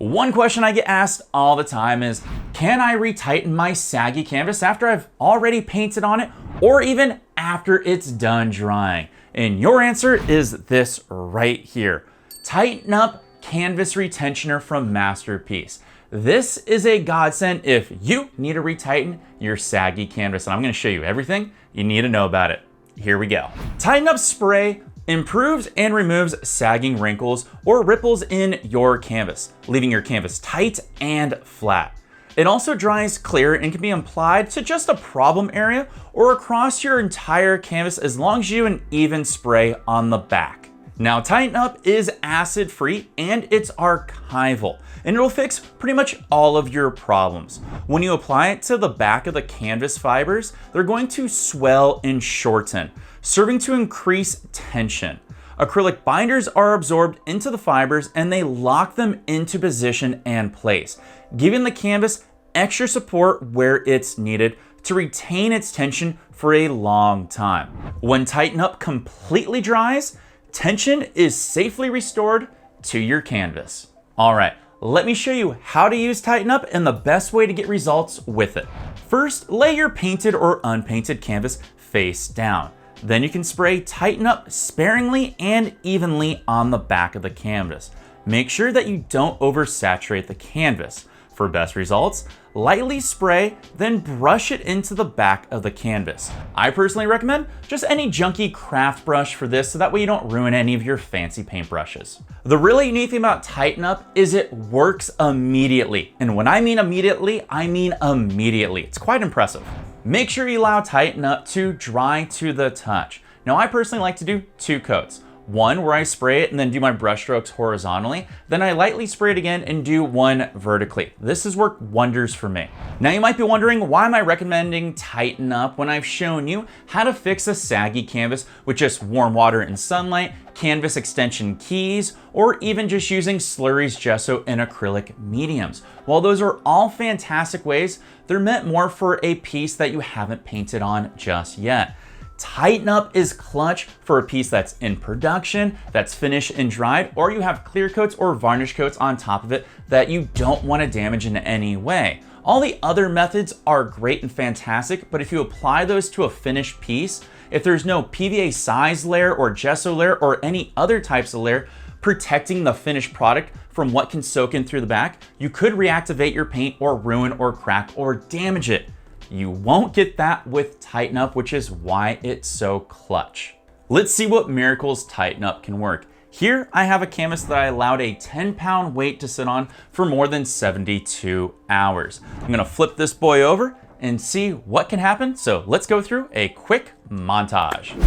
One question I get asked all the time is, can I retighten my saggy canvas after I've already painted on it or even after it's done drying? And your answer is this right here. Tighten Up Canvas Retentioner from Masterpiece. This is a godsend if you need to retighten your saggy canvas, and I'm gonna show you everything you need to know about it. Here we go. Tighten Up Spray improves and removes sagging wrinkles or ripples in your canvas, leaving your canvas tight and flat. It also dries clear and can be applied to just a problem area or across your entire canvas as long as you use an even spray on the back. Now, Tighten Up is acid-free and it's archival, and it'll fix pretty much all of your problems. When you apply it to the back of the canvas fibers, they're going to swell and shorten, serving to increase tension. Acrylic binders are absorbed into the fibers and they lock them into position and place, giving the canvas extra support where it's needed to retain its tension for a long time. When Tighten Up completely dries, tension is safely restored to your canvas. All right, let me show you how to use Tighten Up and the best way to get results with it. First, lay your painted or unpainted canvas face down. Then you can spray Tighten Up sparingly and evenly on the back of the canvas. Make sure that you don't oversaturate the canvas. For best results, lightly spray, then brush it into the back of the canvas. I personally recommend just any junky craft brush for this so that way you don't ruin any of your fancy paintbrushes. The really unique thing about Tighten Up is it works immediately. And when I mean immediately, I mean immediately. It's quite impressive. Make sure you allow Tighten Up to dry to the touch. Now, I personally like to do 2 coats. One where I spray it and then do my brush strokes horizontally, then I lightly spray it again and do one vertically. This has worked wonders for me. Now you might be wondering, why am I recommending Tighten Up when I've shown you how to fix a saggy canvas with just warm water and sunlight, canvas extension keys, or even just using slurries, gesso, and acrylic mediums? While those are all fantastic ways, they're meant more for a piece that you haven't painted on just yet. Tighten Up is clutch for a piece that's in production, that's finished and dried, or you have clear coats or varnish coats on top of it that you don't want to damage in any way. All the other methods are great and fantastic, but if you apply those to a finished piece, if there's no PVA size layer or gesso layer or any other types of layer protecting the finished product from what can soak in through the back, you could reactivate your paint or ruin or crack or damage it. You won't get that with Tighten Up, which is why it's so clutch. Let's see what miracles Tighten Up can work. Here I have a canvas that I allowed a 10-pound weight to sit on for more than 72 hours. I'm gonna flip this boy over and see what can happen. So let's go through a quick montage.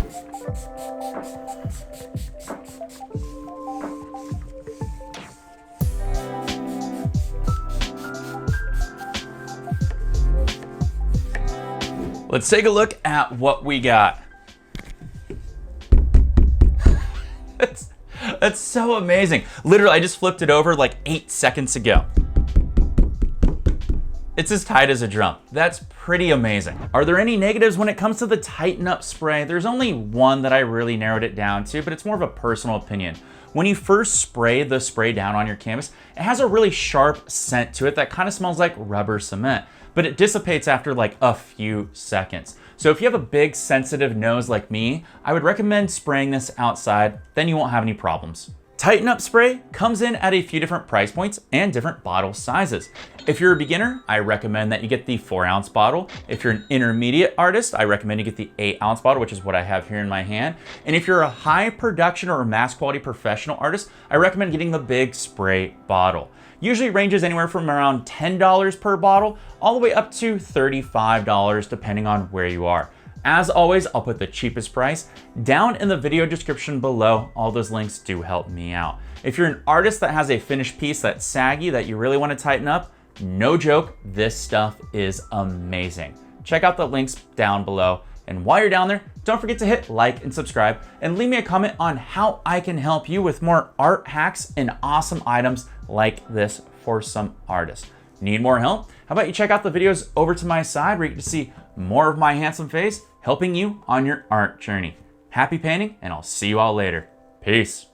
Let's take a look at what we got. That's so amazing. Literally, I just flipped it over like 8 seconds ago. It's as tight as a drum. That's pretty amazing. Are there any negatives when it comes to the Tighten Up spray? There's only one that I really narrowed it down to, but it's more of a personal opinion. When you first spray the spray down on your canvas, it has a really sharp scent to it that kind of smells like rubber cement, but it dissipates after like a few seconds. So if you have a big sensitive nose like me, I would recommend spraying this outside, then you won't have any problems. Tighten Up spray comes in at a few different price points and different bottle sizes. If you're a beginner, I recommend that you get the 4-ounce bottle. If you're an intermediate artist, I recommend you get the 8-ounce bottle, which is what I have here in my hand. And if you're a high production or mass quality professional artist, I recommend getting the big spray bottle. Usually ranges anywhere from around $10 per bottle all the way up to $35 depending on where you are. As always, I'll put the cheapest price down in the video description below. All those links do help me out. If you're an artist that has a finished piece that's saggy that you really want to tighten up, no joke, this stuff is amazing. Check out the links down below. And while you're down there, don't forget to hit like and subscribe and leave me a comment on how I can help you with more art hacks and awesome items like this for some artists. Need more help? How about you check out the videos over to my side where you get to see more of my handsome face helping you on your art journey. Happy painting, and I'll see you all later. Peace.